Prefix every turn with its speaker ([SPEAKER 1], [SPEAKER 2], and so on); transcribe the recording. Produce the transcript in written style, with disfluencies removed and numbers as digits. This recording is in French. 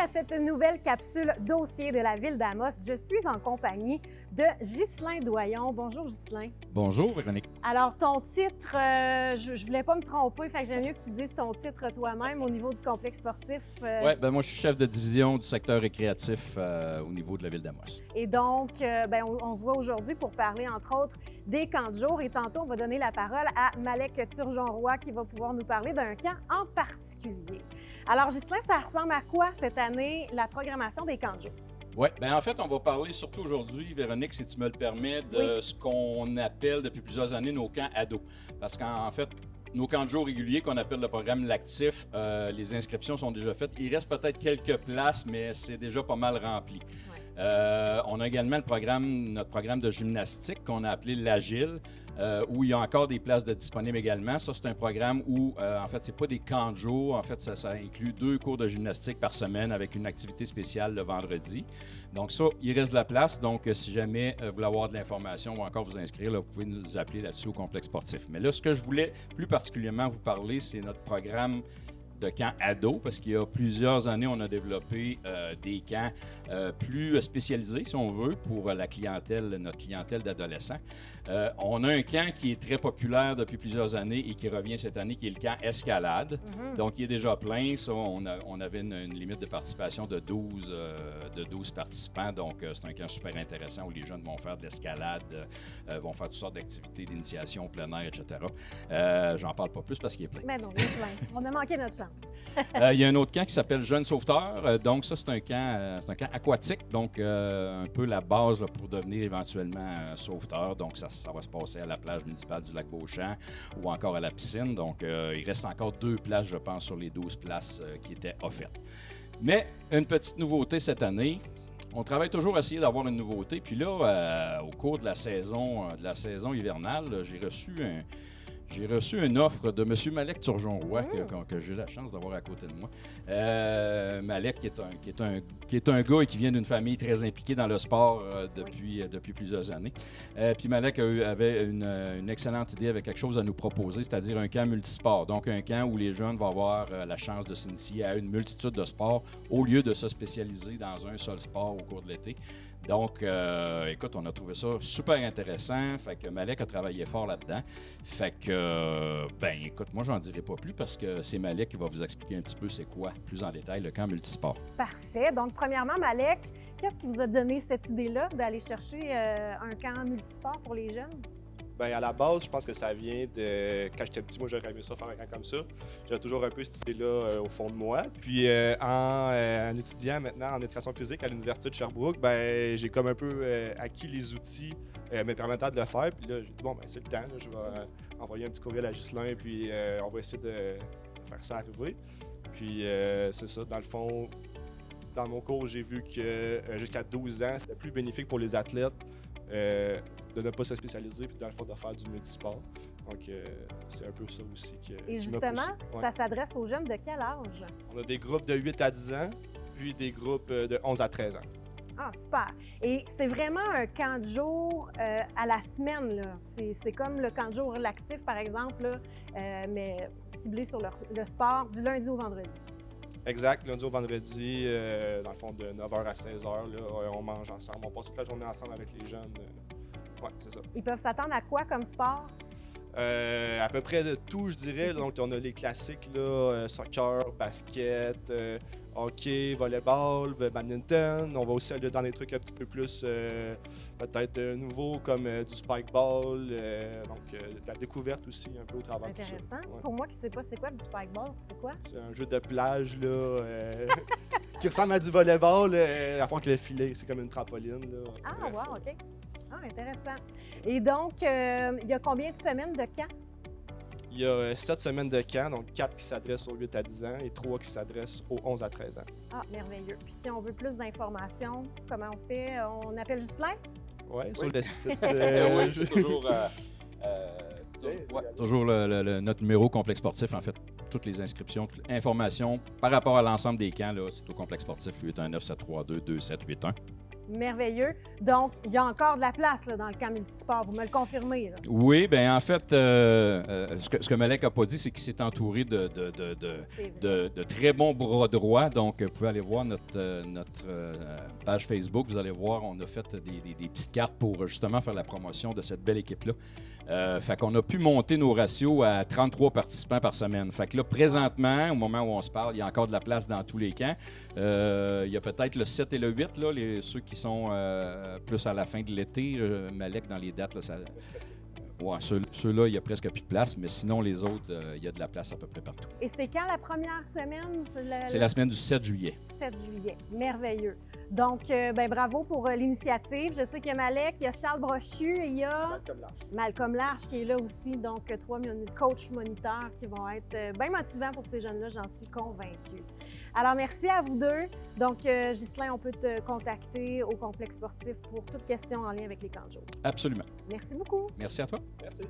[SPEAKER 1] à cette nouvelle capsule dossier de la Ville d'Amos. Je suis en compagnie de Ghislain Doyon. Bonjour Ghislain.
[SPEAKER 2] Bonjour Véronique.
[SPEAKER 1] Alors ton titre, je voulais pas me tromper, fait que j'aime mieux que tu dises ton titre toi-même au niveau du complexe sportif.
[SPEAKER 2] Oui, ben moi je suis chef de division du secteur récréatif au niveau de la Ville d'Amos.
[SPEAKER 1] Et donc, on se voit aujourd'hui pour parler entre autres des camps de jour et tantôt on va donner la parole à Malek Turgeon-Roy qui va pouvoir nous parler d'un camp en particulier. Alors Ghislain, ça ressemble à quoi cette année la programmation des camps de jour?
[SPEAKER 2] Oui, bien en fait, on va parler surtout aujourd'hui, Véronique, si tu me le permets, de ce qu'on appelle depuis plusieurs années nos camps ados. Parce qu'en fait, nos camps de jour réguliers, qu'on appelle le programme L'Actif, les inscriptions sont déjà faites. Il reste peut-être quelques places, mais c'est déjà pas mal rempli. On a également notre programme de gymnastique qu'on a appelé l'Agile, où il y a encore des places de disponibles également. Ça, c'est un programme où, en fait, c'est pas des camps de jour. En fait, ça inclut 2 cours de gymnastique par semaine avec une activité spéciale le vendredi. Donc ça, il reste de la place. Donc, si jamais vous voulez avoir de l'information ou encore vous inscrire, là, vous pouvez nous appeler là-dessus au complexe sportif. Mais là, ce que je voulais plus particulièrement vous parler, c'est notre programme de camps ados, parce qu'il y a plusieurs années, on a développé des camps plus spécialisés, si on veut, pour notre clientèle d'adolescents. On a un camp qui est très populaire depuis plusieurs années et qui revient cette année, qui est le camp Escalade. Donc, il est déjà plein. Ça, on avait une limite de participation de 12 participants. Donc, c'est un camp super intéressant où les jeunes vont faire de l'escalade, vont faire toutes sortes d'activités d'initiation au plein air, etc. J'en parle pas plus parce qu'il est plein.
[SPEAKER 1] Mais non, il est plein. On a manqué notre chance.
[SPEAKER 2] Il y a un autre camp qui s'appelle Jeunes Sauveteurs. Donc, ça, c'est un camp aquatique. Donc, un peu la base là, pour devenir éventuellement sauveteur. Donc, ça va se passer à la plage municipale du lac Beauchamp ou encore à la piscine. Donc, il reste encore 2 places, je pense, sur les 12 places qui étaient offertes. Mais, une petite nouveauté cette année. On travaille toujours à essayer d'avoir une nouveauté. Puis là, au cours de la saison hivernale, j'ai reçu une offre de M. Malek Turgeon-Roy, que j'ai la chance d'avoir à côté de moi. Malek, qui est un gars et qui vient d'une famille très impliquée dans le sport depuis plusieurs années. Puis Malek avait une excellente idée avec quelque chose à nous proposer, c'est-à-dire un camp multisport. Donc, un camp où les jeunes vont avoir la chance de s'initier à une multitude de sports au lieu de se spécialiser dans un seul sport au cours de l'été. Donc, écoute, on a trouvé ça super intéressant. Fait que Malek a travaillé fort là-dedans. Fait que, écoute, moi, j'en dirai pas plus parce que c'est Malek qui va vous expliquer un petit peu c'est quoi, plus en détail, le camp multisport.
[SPEAKER 1] Parfait. Donc, premièrement, Malek, qu'est-ce qui vous a donné cette idée-là d'aller chercher un camp multisport pour les jeunes?
[SPEAKER 3] Bien, à la base, je pense que ça vient de... Quand j'étais petit, moi, j'aurais aimé ça faire un camp comme ça. J'avais toujours un peu cette idée-là au fond de moi. Puis, en étudiant maintenant en éducation physique à l'Université de Sherbrooke, j'ai comme un peu acquis les outils me permettant de le faire. Puis là, j'ai dit, c'est le temps. Là, je vais envoyer un petit courriel à Ghislain, puis on va essayer de faire ça arriver. Puis, c'est ça, dans le fond, dans mon cours, j'ai vu que jusqu'à 12 ans, c'était plus bénéfique pour les athlètes de ne pas se spécialiser, puis dans le fond, de faire du multisport. Donc, c'est un peu ça aussi qui
[SPEAKER 1] Et justement, ça s'adresse aux jeunes de quel âge?
[SPEAKER 3] On a des groupes de 8 à 10 ans, puis des groupes de 11 à 13 ans.
[SPEAKER 1] Ah, super. Et c'est vraiment un camp de jour à la semaine, là. C'est comme le camp de jour L'Actif, par exemple, là, mais ciblé sur le sport du lundi au vendredi.
[SPEAKER 3] Exact, lundi au vendredi, dans le fond, de 9h à 16h, là, on mange ensemble, on passe toute la journée ensemble avec les jeunes. Ouais, c'est ça.
[SPEAKER 1] Ils peuvent s'attendre à quoi comme sport?
[SPEAKER 3] À peu près de tout, je dirais. Donc, on a les classiques, là, soccer, basket, hockey, volleyball, badminton. On va aussi aller dans des trucs un petit peu plus, peut-être nouveaux, comme du spikeball. Donc, de la découverte aussi, un peu au travers de tout ça.
[SPEAKER 1] Intéressant. Ouais. Pour moi qui ne sais pas c'est quoi du spikeball, c'est quoi?
[SPEAKER 3] C'est un jeu de plage, là, qui ressemble à du volleyball, à fond que le filet. C'est comme une trampoline, là.
[SPEAKER 1] Ah, bref, wow, OK. Ah, intéressant. Et donc, il y a combien de semaines de camp?
[SPEAKER 3] Il y a 7 semaines de camp, donc 4 qui s'adressent aux 8 à 10 ans et 3 qui s'adressent aux 11 à 13 ans.
[SPEAKER 1] Ah, merveilleux. Puis si on veut plus d'informations, comment on fait? On appelle Ghislain?
[SPEAKER 3] Oui, sur le site.
[SPEAKER 2] Oui, c'est toujours notre numéro complexe sportif, en fait. Toutes les inscriptions, toutes les informations par rapport à l'ensemble des camps, là, c'est au complexe sportif 819-732-2781.
[SPEAKER 1] Merveilleux. Donc, il y a encore de la place là, dans le camp multisport, vous me le confirmez. Là.
[SPEAKER 2] Oui, bien en fait, ce que Malek n'a pas dit, c'est qu'il s'est entouré de très bons bras droits. Donc, vous pouvez aller voir notre page Facebook. Vous allez voir, on a fait des petites cartes pour justement faire la promotion de cette belle équipe-là. Fait qu'on a pu monter nos ratios à 33 participants par semaine. Fait que là, présentement, au moment où on se parle, il y a encore de la place dans tous les camps. Il y a peut-être le 7 et le 8, là, ceux qui sont plus à la fin de l'été. Malek, dans les dates, là, ouais, ceux-là, il n'y a presque plus de place, mais sinon, les autres, il y a de la place à peu près partout.
[SPEAKER 1] Et c'est quand la première semaine?
[SPEAKER 2] C'est la semaine du 7 juillet.
[SPEAKER 1] 7 juillet. Merveilleux. Donc, bravo pour l'initiative. Je sais qu'il y a Malek, il y a Charles Brochu et il y a Malcolm Larche qui est là aussi. Donc, 3 coachs moniteurs qui vont être bien motivants pour ces jeunes-là, j'en suis convaincue. Alors, merci à vous deux. Donc, Ghislain, on peut te contacter au complexe sportif pour toute question en lien avec les camps de jour.
[SPEAKER 2] Absolument.
[SPEAKER 1] Merci beaucoup.
[SPEAKER 2] Merci à toi.
[SPEAKER 3] Merci.